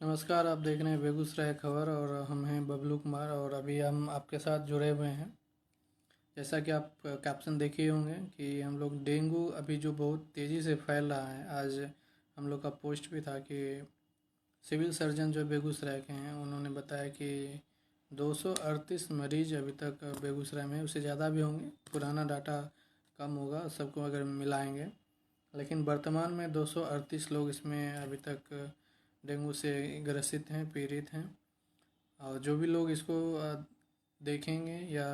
नमस्कार। आप देख रहे हैं बेगूसराय खबर और हम हैं बबलू कुमार और अभी हम आपके साथ जुड़े हुए हैं। जैसा कि आप कैप्शन देखे ही होंगे कि हम लोग डेंगू अभी जो बहुत तेज़ी से फैल रहा है। आज हम लोग का पोस्ट भी था कि सिविल सर्जन जो बेगूसराय के हैं उन्होंने बताया कि 238 मरीज अभी तक बेगूसराय में, उससे ज़्यादा भी होंगे, पुराना डाटा कम होगा सबको अगर मिलाएंगे, लेकिन वर्तमान में 238 लोग इसमें अभी तक डेंगू से ग्रसित हैं, पीड़ित हैं। और जो भी लोग इसको देखेंगे या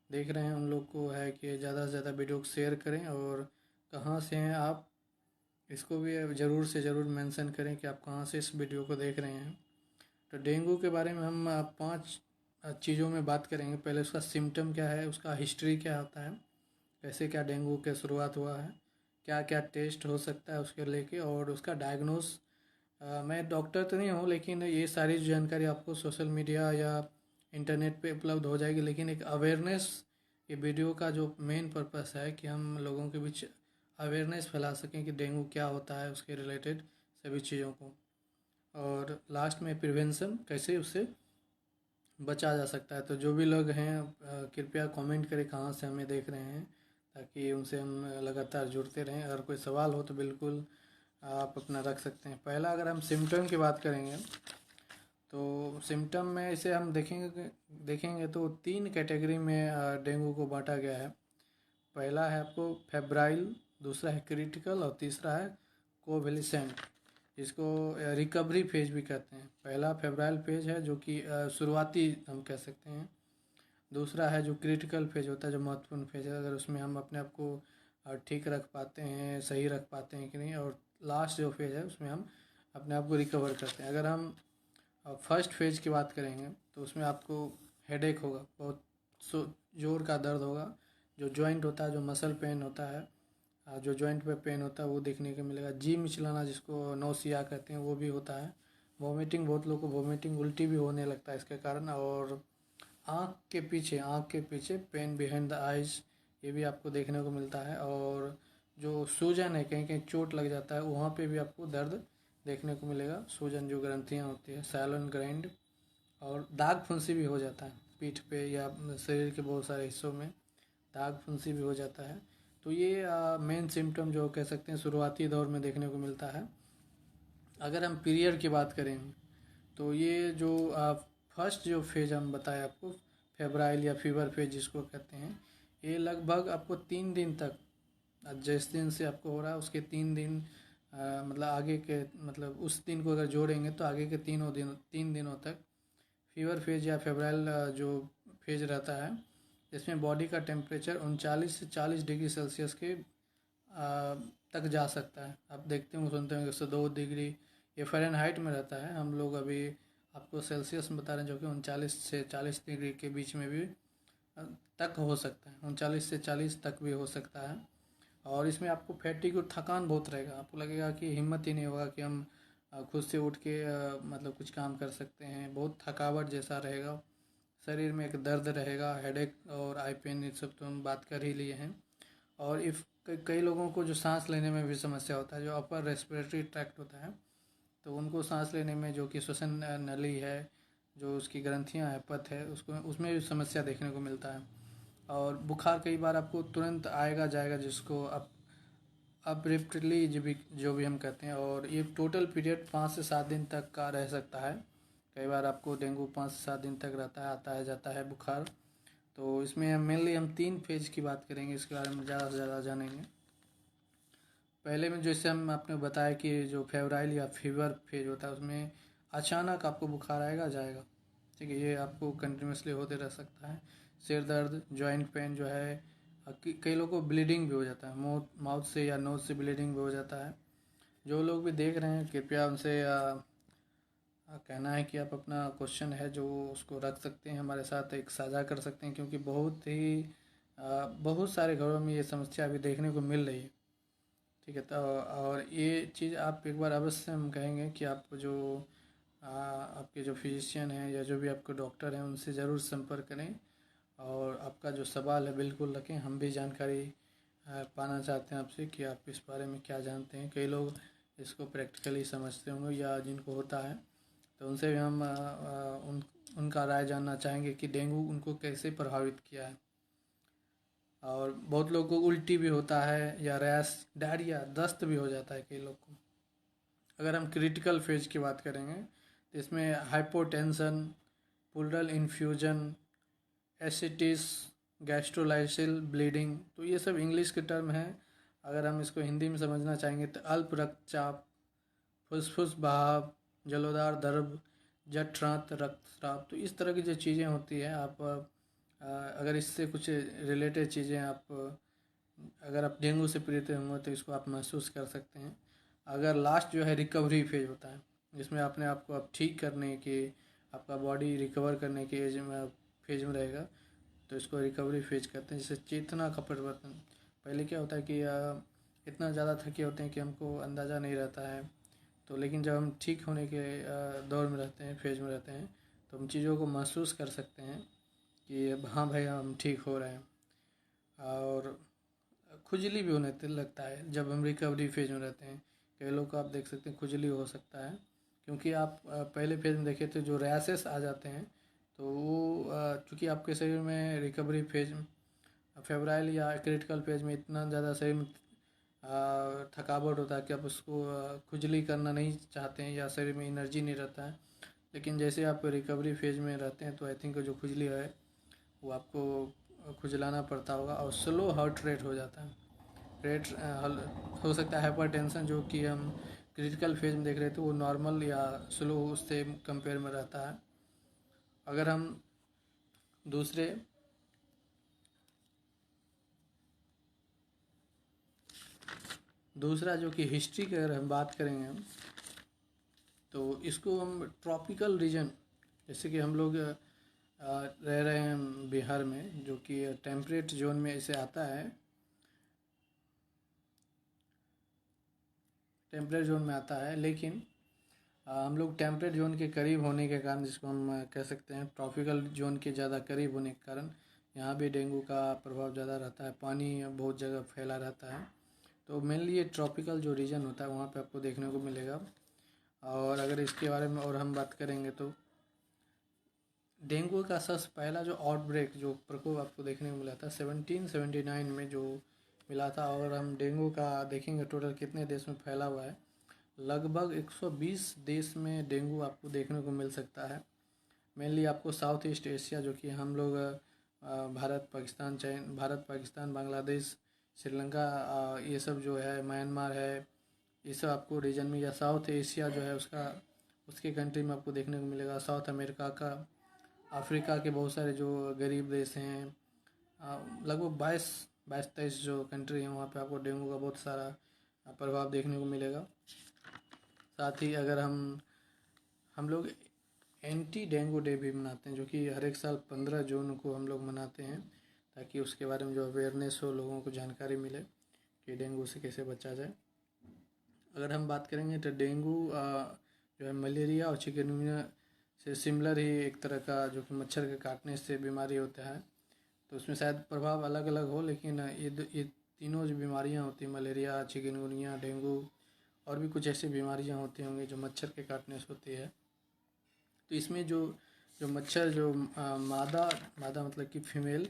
देख रहे हैं उन लोग को है कि ज़्यादा से ज़्यादा वीडियो को शेयर करें और कहाँ से हैं आप इसको भी ज़रूर से ज़रूर मेंशन करें कि आप कहाँ से इस वीडियो को देख रहे हैं। तो डेंगू के बारे में हम 5 चीज़ों में बात करेंगे। पहले उसका सिम्टम क्या है, उसका हिस्ट्री क्या होता है, कैसे क्या डेंगू के शुरुआत हुआ है, क्या क्या टेस्ट हो सकता है उसके लेके, और उसका डायग्नोस। मैं डॉक्टर तो नहीं हूँ लेकिन ये सारी जानकारी आपको सोशल मीडिया या इंटरनेट पे उपलब्ध हो जाएगी, लेकिन एक अवेयरनेस, ये वीडियो का जो मेन पर्पस है कि हम लोगों के बीच अवेयरनेस फैला सकें कि डेंगू क्या होता है, उसके रिलेटेड सभी चीज़ों को, और लास्ट में प्रिवेंशन, कैसे उससे बचा जा सकता है। तो जो भी लोग हैं कृपया कमेंट करें कहाँ से हमें देख रहे हैं, ताकि उनसे हम लगातार जुड़ते रहें। अगर कोई सवाल हो तो बिल्कुल आप अपना रख सकते हैं। पहला अगर हम सिम्टम की बात करेंगे तो सिम्टम में इसे हम देखेंगे तो 3 कैटेगरी में डेंगू को बांटा गया है। पहला है आपको फेब्राइल, दूसरा है क्रिटिकल और तीसरा है कोवैलेसेंट, जिसको रिकवरी फेज भी कहते हैं। पहला फेब्राइल फेज है जो कि शुरुआती हम कह सकते हैं। दूसरा है जो क्रिटिकल फेज होता है, जो महत्वपूर्ण फेज है, अगर उसमें हम अपने आप को ठीक रख पाते हैं, सही रख पाते हैं कि नहीं। और लास्ट जो फेज है उसमें हम अपने आप को रिकवर करते हैं। अगर हम फर्स्ट फेज की बात करेंगे तो उसमें आपको हेडेक होगा, बहुत जोर का दर्द होगा, जो जॉइंट होता है, जो मसल पेन होता है, जो जॉइंट पे पेन होता है वो देखने को मिलेगा। जी मिचलाना, जिसको नौसिया कहते हैं, वो भी होता है। वॉमिटिंग, बहुत लोगों को वॉमिटिंग, उल्टी भी होने लगता है इसके कारण। और आँख के पीछे पेन बिहाइंड द आइज़, ये भी आपको देखने को मिलता है। और जो सूजन है, कहीं कहीं चोट लग जाता है, वहाँ पे भी आपको दर्द देखने को मिलेगा। सूजन, जो ग्रंथियाँ होती है, सैलन ग्रैंड। और दाग फुंसी भी हो जाता है पीठ पे या शरीर के बहुत सारे हिस्सों में दाग फुंसी भी हो जाता है। तो ये मेन सिम्टम जो कह सकते हैं शुरुआती दौर में देखने को मिलता है। अगर हम पीरियड की बात करें तो ये जो फर्स्ट जो फेज हम बताए आपको, फेब्राइल या फीवर फेज जिसको कहते हैं, ये लगभग आपको 3 दिन तक, जिस दिन से आपको हो रहा है उसके 3 दिन, मतलब आगे के, मतलब उस दिन को अगर जोड़ेंगे तो आगे के 3 दिनों तक फीवर फेज या फेब्राइल जो फेज रहता है, जिसमें बॉडी का टेम्परेचर 39 से 40 डिग्री सेल्सियस के तक जा सकता है। आप देखते हो, सुनते होंगे 102 डिग्री, ये फ़ारेनहाइट में रहता है। हम लोग अभी आपको सेल्सियस में बता रहे हैं, जो कि 39 से 40 डिग्री के बीच में भी तक हो सकता है। 39 से 40 तक भी हो सकता है। और इसमें आपको फैटिग और थकान बहुत रहेगा, आपको लगेगा कि हिम्मत ही नहीं होगा कि हम खुद से उठ के मतलब कुछ काम कर सकते हैं। बहुत थकावट जैसा रहेगा, शरीर में एक दर्द रहेगा, हेडेक और आई पेन, ये सब तो हम बात कर ही लिए हैं। और इफ़ कई लोगों को जो सांस लेने में भी समस्या होता है, जो अपर रेस्पिरेटरी ट्रैक्ट होता है, तो उनको सांस लेने में, जो कि श्वसन नली है, जो उसकी ग्रंथियां है, पथ है, उसको उसमें भी समस्या देखने को मिलता है। और बुखार कई बार आपको तुरंत आएगा जाएगा, जिसको अब्रिप्टली जो भी हम कहते हैं। और ये टोटल पीरियड 5 से 7 दिन तक का रह सकता है। कई बार आपको डेंगू 5 से 7 दिन तक रहता है, आता है जाता है बुखार। तो इसमें मेनली हम 3 फेज की बात करेंगे, इसके बारे में ज़्यादा से ज़्यादा जानेंगे। पहले में जैसे हम आपने बताया कि जो फेब्राइल या फीवर फेज होता है, उसमें अचानक आपको बुखार आएगा जाएगा, ठीक है, ये आपको कंटिन्यूसली होते रह सकता है। सिर दर्द, जॉइंट पेन जो है, कई लोगों को ब्लीडिंग भी हो जाता है, माउथ से या नोज से ब्लीडिंग भी हो जाता है। जो लोग भी देख रहे हैं कृपया उनसे कहना है कि आप अपना क्वेश्चन है जो उसको रख सकते हैं, हमारे साथ एक साझा कर सकते हैं, क्योंकि बहुत सारे घरों में ये समस्या अभी देखने को मिल रही है, ठीक है। तो और ये चीज़ आप एक बार अवश्य हम कहेंगे कि आप जो आपके जो फिजिशियन हैं या जो भी आपके डॉक्टर हैं उनसे ज़रूर संपर्क करें, और आपका जो सवाल है बिल्कुल रखें। हम भी जानकारी पाना चाहते हैं आपसे कि आप इस बारे में क्या जानते हैं। कई लोग इसको प्रैक्टिकली समझते होंगे या जिनको होता है, तो उनसे भी हम उनका राय जानना चाहेंगे कि डेंगू उनको कैसे प्रभावित किया है। और बहुत लोगों को उल्टी भी होता है या रैश, डायरिया, दस्त भी हो जाता है कई लोग को। अगर हम क्रिटिकल फेज की बात करेंगे तो इसमें हाइपोटेंशन, प्लूरल इन्फ्यूजन, एसिटिस, गैस्ट्रोलाइसिल ब्लीडिंग, तो ये सब इंग्लिश के टर्म हैं। अगर हम इसको हिंदी में समझना चाहेंगे तो अल्प रक्तचाप, फुसफुस बहाव, जलोदार दर्द, जठरांत रक्तस्राव, तो इस तरह की जो चीज़ें होती हैं, आप अगर इससे कुछ रिलेटेड चीज़ें अगर आप डेंगू से पीड़ित होंगे तो इसको आप महसूस कर सकते हैं। अगर लास्ट जो है रिकवरी फेज होता है, जिसमें अपने आप को आप ठीक करने के, आपका बॉडी रिकवर करने के फेज में रहेगा, तो इसको रिकवरी फेज कहते हैं। जैसे चेतना का परिवर्तन, पहले क्या होता है कि इतना ज़्यादा थके होते हैं कि हमको अंदाज़ा नहीं रहता है, तो लेकिन जब हम ठीक होने के दौर में रहते हैं, फेज में रहते हैं, तो हम चीज़ों को महसूस कर सकते हैं कि अब हाँ भाई हम ठीक हो रहे हैं। और खुजली भी होने लगता है जब हम रिकवरी फेज में रहते हैं। कई लोग को आप देख सकते हैं खुजली हो सकता है, क्योंकि आप पहले फेज में देखे तो जो रैसेस आ जाते हैं, तो वो चूँकि आपके शरीर में रिकवरी फेज, फेब्राइल या क्रिटिकल फेज में इतना ज़्यादा शरीर में थकावट होता है कि आप उसको खुजली करना नहीं चाहते हैं या शरीर में एनर्जी नहीं रहता है। लेकिन जैसे आप रिकवरी फेज में रहते हैं तो आई थिंक जो खुजली है वो आपको खुजलाना पड़ता होगा, और स्लो हार्ट रेट हो जाता है। रेट हो सकता है हाइपरटेंशन, जो कि हम क्रिटिकल फेज में देख रहे थे, वो नॉर्मल या स्लो उससे कंपेयर में रहता है। अगर हम दूसरा जो कि हिस्ट्री की अगर हम बात करेंगे हम, तो इसको हम ट्रॉपिकल रीजन, जैसे कि हम लोग रह रहे हैं बिहार में, जो कि टेम्परेट जोन में इसे आता है, टेम्परेट जोन में आता है, लेकिन हम लोग टेम्परेट जोन के करीब होने के कारण, जिसको हम कह सकते हैं ट्रॉपिकल जोन के ज़्यादा करीब होने के कारण, यहाँ भी डेंगू का प्रभाव ज़्यादा रहता है। पानी बहुत जगह फैला रहता है, तो मेनली ये ट्रॉपिकल जो रीजन होता है वहाँ पे आपको देखने को मिलेगा। और अगर इसके बारे में और हम बात करेंगे तो डेंगू का सबसे पहला जो आउटब्रेक, जो प्रकोप आपको देखने को मिला था 1779 में जो मिला था। और हम डेंगू का देखेंगे टोटल कितने देश में फैला हुआ है, लगभग 120 देश में डेंगू आपको देखने को मिल सकता है। मेनली आपको साउथ ईस्ट एशिया, जो कि हम लोग भारत पाकिस्तान बांग्लादेश श्रीलंका, ये सब जो है, म्यांमार है, ये सब आपको रीजन में, या साउथ एशिया जो है उसके कंट्री में आपको देखने को मिलेगा। साउथ अमेरिका का, अफ्रीका के बहुत सारे जो गरीब देश हैं, लगभग 22-23 जो कंट्री हैं, वहाँ पे आपको डेंगू का बहुत सारा प्रभाव देखने को मिलेगा। साथ ही अगर हम लोग एंटी डेंगू डे भी मनाते हैं, जो कि हर एक साल 15 जून को हम लोग मनाते हैं, ताकि उसके बारे में जो अवेयरनेस हो, लोगों को जानकारी मिले कि डेंगू से कैसे बचा जाए। अगर हम बात करेंगे तो डेंगू जो है मलेरिया और चिकनगुनिया से सिमिलर ही एक तरह का, जो कि मच्छर के काटने से बीमारी होता है, तो उसमें शायद प्रभाव अलग अलग हो, लेकिन ये तीनों जो बीमारियां होती हैं, मलेरिया, चिकनगुनिया, डेंगू, और भी कुछ ऐसी बीमारियां होती होंगी जो मच्छर के काटने से होती है। तो इसमें जो जो मच्छर जो मादा मादा मतलब कि फीमेल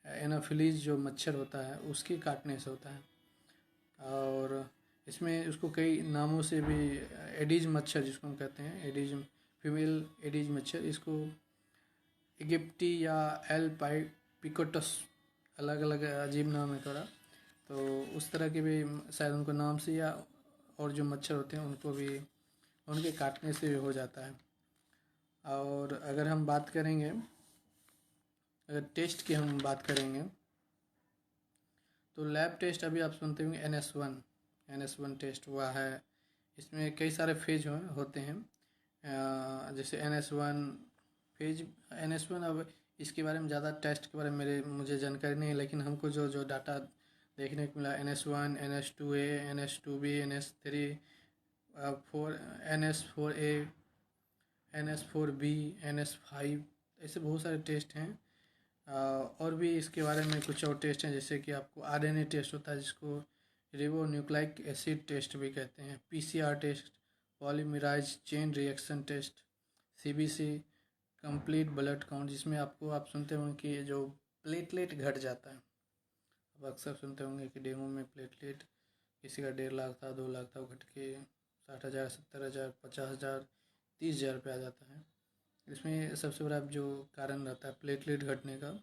एनाफिलीज जो मच्छर होता है उसके काटने से होता है। और इसमें उसको कई नामों से भी, एडीज मच्छर जिसको हम कहते हैं, एडीज फीमेल एडीज मच्छर, इसको इगिप्टी या एल पिकोटस, अलग अलग अजीब नाम है थोड़ा, तो उस तरह के भी शायद उनको नाम से, या और जो मच्छर होते हैं उनको भी उनके काटने से भी हो जाता है। और अगर हम बात करेंगे, अगर टेस्ट की हम बात करेंगे, तो लैब टेस्ट अभी आप सुनते होंगे NS1 टेस्ट हुआ है। इसमें कई सारे फेज होते हैं, जैसे NS1 अब इसके बारे में ज़्यादा टेस्ट के बारे में मुझे जानकारी नहीं है, लेकिन हमको जो जो डाटा देखने को मिला, NS1, NS2A, NS2B, NS3, NS4A, NS4B, NS5, ऐसे बहुत सारे टेस्ट हैं। और भी इसके बारे में कुछ और टेस्ट हैं, जैसे कि आपको RNA टेस्ट होता है, जिसको रिबोन्यूक्लाइक एसिड टेस्ट भी कहते हैं, PCR test, polymerase chain reaction test, CBC, complete blood count, जिसमें आपको आप सुनते होंगे कि जो प्लेटलेट घट जाता है। आप अक्सर सुनते होंगे कि डेंगू में प्लेटलेट किसी का 1.5 लाख था, 2 लाख था, वो घट के 60,000, 70,000, 50,000, 30,000 पे आ जाता है। इसमें सबसे बड़ा जो कारण रहता है प्लेटलेट घटने का।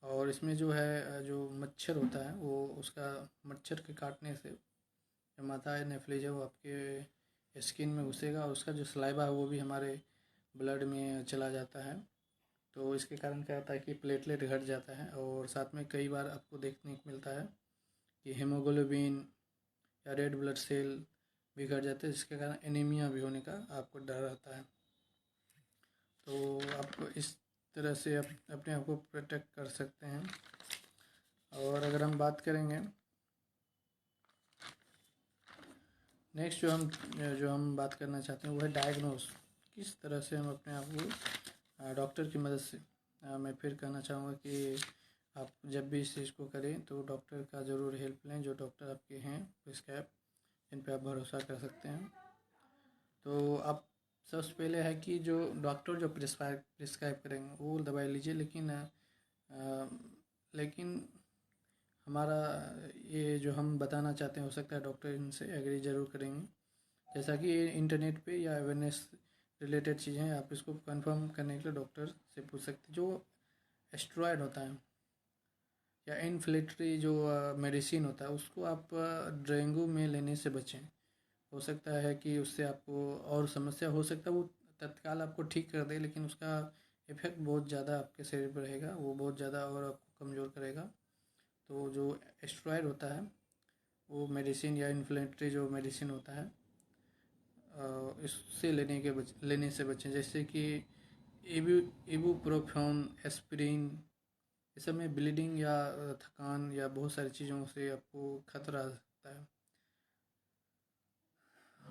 और इसमें जो है जो मच्छर होता है वो उसका मच्छर के काटने से जो माथा है नेफ्लीज है वो आपके स्किन में घुसेगा और उसका जो सलाइवा है वो भी हमारे ब्लड में चला जाता है। तो इसके कारण क्या होता है कि प्लेटलेट घट जाता है और साथ में कई बार आपको देखने को मिलता है कि हेमोग्लोबिन या रेड ब्लड सेल भी घट जाते हैं, जिसके कारण एनीमिया भी होने का आपको डर रहता है। तो आप इस तरह से अपने आप को प्रोटेक्ट कर सकते हैं। और अगर हम बात करेंगे नेक्स्ट जो हम बात करना चाहते हैं वो है डायग्नोस, किस तरह से हम अपने आप को डॉक्टर की मदद से मैं फिर कहना चाहूँगा कि आप जब भी इस चीज़ को करें तो डॉक्टर का ज़रूर हेल्प लें, जो डॉक्टर आपके हैं प्रिस्क्राइब, इन पर आप भरोसा कर सकते हैं। तो आप सबसे पहले है कि जो डॉक्टर जो प्रिस्क्राइब करेंगे वो दवाई लीजिए, लेकिन हमारा ये जो हम बताना चाहते हैं हो सकता है डॉक्टर इनसे एग्री ज़रूर करेंगे। जैसा कि इंटरनेट पे या अवेयरनेस रिलेटेड चीज़ें हैं, आप इसको कंफर्म करने के लिए डॉक्टर से पूछ सकते हैं। जो एस्टेरॉयड होता है या इन्फ्लेटरी जो मेडिसिन होता है उसको आप डेंगू में लेने से बचें। हो सकता है कि उससे आपको और समस्या हो सकता है, वो तत्काल आपको ठीक कर दे लेकिन उसका इफ़ेक्ट बहुत ज़्यादा आपके शरीर पर रहेगा, वो बहुत ज़्यादा और आपको कमज़ोर करेगा। तो जो एस्टेरॉयड होता है वो मेडिसिन या इन्फ्लेमेटरी जो मेडिसिन होता है इससे लेने से बचें, जैसे कि इबुप्रोफेन, एस्पिरिन। इस सब में ब्लीडिंग या थकान या बहुत सारी चीज़ों से आपको खतरा रहता है।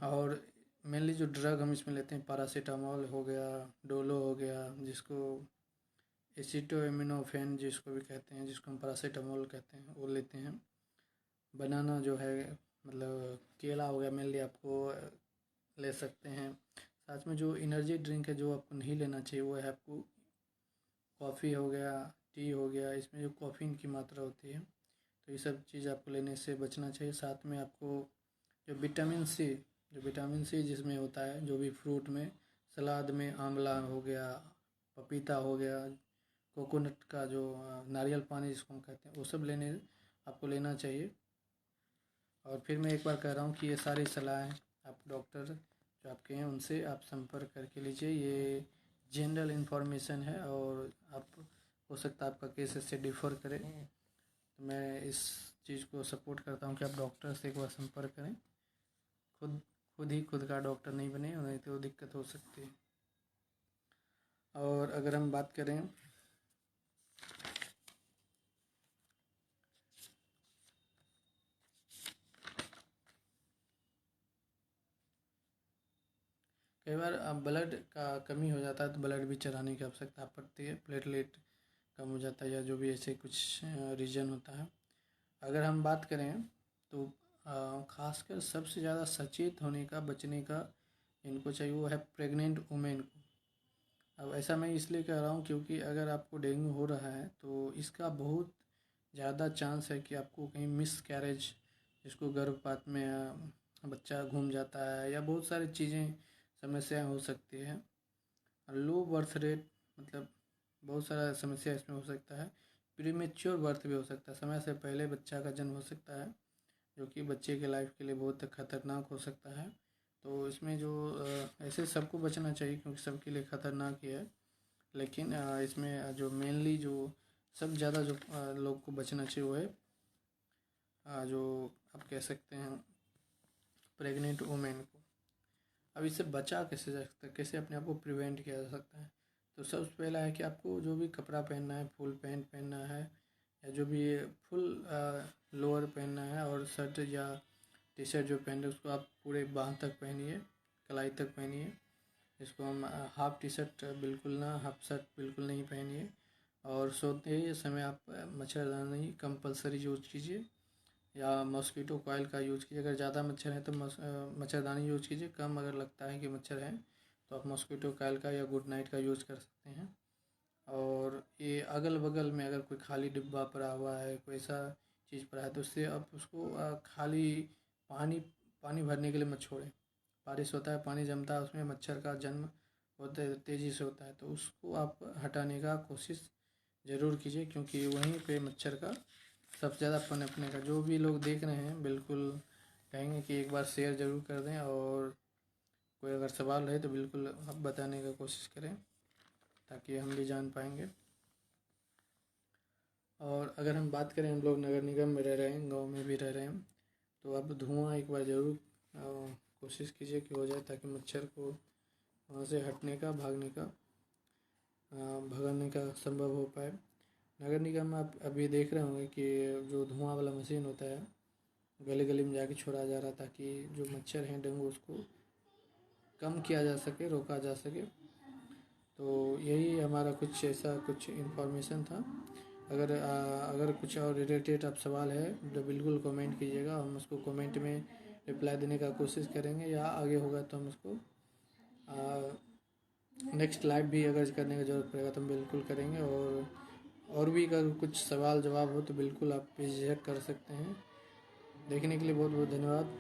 और मेनली जो ड्रग हम इसमें लेते हैं पैरासीटामोल हो गया, डोलो हो गया, जिसको एसिटामिनोफेन जिसको भी कहते हैं, जिसको हम पैरासीटामोल कहते हैं, वो लेते हैं। बनाना जो है मतलब केला हो गया मेनली आपको ले सकते हैं। साथ में जो एनर्जी ड्रिंक है जो आपको नहीं लेना चाहिए वो है आपको कॉफ़ी हो गया, टी हो गया, इसमें जो कॉफ़ीन की मात्रा होती है, तो ये सब चीज़ आपको लेने से बचना चाहिए। साथ में आपको जो विटामिन सी जिसमें होता है, जो भी फ्रूट में, सलाद में आंवला हो गया, पपीता हो गया, कोकोनट का जो नारियल पानी जिसको हम कहते हैं, वो सब आपको लेना चाहिए। और फिर मैं एक बार कह रहा हूँ कि ये सारी सलाहें आप डॉक्टर जो आपके हैं उनसे आप संपर्क करके लीजिए। ये जनरल इन्फॉर्मेशन है और आप हो सकता है आपका केस इससे डिफ़र करे, तो मैं इस चीज़ को सपोर्ट करता हूँ कि आप डॉक्टर से एक बार संपर्क करें। खुद का डॉक्टर नहीं बने, नहीं तो दिक्कत हो सकती है। और अगर हम बात करें कई बार ब्लड का कमी हो जाता है तो ब्लड भी चढ़ाने की आवश्यकता पड़ती है, प्लेटलेट कम हो जाता है या जो भी ऐसे कुछ रीज़न होता है। अगर हम बात करें तो खासकर सबसे ज़्यादा सचेत होने का, बचने का इनको चाहिए वो है प्रेग्नेंट वुमेन को। अब ऐसा मैं इसलिए कह रहा हूँ क्योंकि अगर आपको डेंगू हो रहा है तो इसका बहुत ज़्यादा चांस है कि आपको कहीं मिस कैरेज, जिसको गर्भपात में बच्चा घूम जाता है, या बहुत सारी चीज़ें समस्याएं हो सकती हैं। लो बर्थ रेट मतलब बहुत सारा समस्या इसमें हो सकता है। प्रीमेच्योर बर्थ भी हो सकता है, समय से पहले बच्चा का जन्म हो सकता है, जो कि बच्चे के लाइफ के लिए बहुत खतरनाक हो सकता है। तो इसमें जो ऐसे सबको बचना चाहिए क्योंकि सबके लिए खतरनाक ही है, लेकिन इसमें जो मेनली जो सब ज़्यादा जो लोग को बचना चाहिए वो है जो आप कह सकते हैं प्रेग्नेंट वुमेन को। अब इससे बचा कैसे जा सकता है, कैसे अपने आप को प्रिवेंट किया जा सकता है? तो सबसे पहला है कि आपको जो भी कपड़ा पहनना है, फुल पैंट पहनना है या जो भी फुल लोअर पहनना है, और शर्ट या टी शर्ट जो पहन रहे उसको आप पूरे बाँह तक पहनिए, कलाई तक पहनिए। इसको हम हाफ टी शर्ट बिल्कुल ना, हाफ शर्ट बिल्कुल नहीं पहनिए। और सोते समय आप मच्छरदानी कंपलसरी यूज कीजिए। या मॉस्किटो कॉइल का यूज़ कीजिए। अगर ज़्यादा मच्छर है तो मच्छरदानी यूज़ कीजिए। कम अगर लगता है कि मच्छर है तो आप मॉस्किटो कॉइल का या गुड नाइट का यूज़ कर सकते हैं। और ये अगल बगल में अगर कोई खाली डिब्बा पड़ा हुआ है, कोई ऐसा चीज़ पड़ा है, तो उससे आप उसको खाली पानी पानी भरने के लिए मत छोड़ें। बारिश होता है, पानी जमता है, उसमें मच्छर का जन्म बहुत तेज़ी से होता है, तो उसको आप हटाने का कोशिश ज़रूर कीजिए, क्योंकि वहीं पे मच्छर का सबसे ज़्यादा पनपने का। जो भी लोग देख रहे हैं बिल्कुल कहेंगे कि एक बार शेयर ज़रूर कर दें, और कोई अगर सवाल रहे तो बिल्कुल आप बताने का कोशिश करें ताकि हम भी जान पाएंगे। और अगर हम बात करें, हम लोग नगर निगम में रह रहे हैं, गांव में भी रह रहे हैं, तो अब धुआं एक बार ज़रूर कोशिश कीजिए कि हो जाए, ताकि मच्छर को वहाँ से हटने का, भागने का, भगाने का संभव हो पाए। नगर निगम में आप अभी देख रहे होंगे कि जो धुआं वाला मशीन होता है गली गली में जाके छोड़ा जा रहा, ताकि जो मच्छर हैं डेंगू उसको कम किया जा सके, रोका जा सके। तो यही हमारा कुछ ऐसा कुछ इन्फॉर्मेशन था। अगर कुछ और रिलेटेड आप सवाल है तो बिल्कुल कमेंट कीजिएगा, हम उसको कमेंट में रिप्लाई देने का कोशिश करेंगे, या आगे होगा तो हम उसको नेक्स्ट लाइव भी अगर करने की ज़रूरत पड़ेगा तो हम बिल्कुल करेंगे। और भी अगर कुछ सवाल जवाब हो तो बिल्कुल आप बेझिझक कर सकते हैं। देखने के लिए बहुत बहुत धन्यवाद।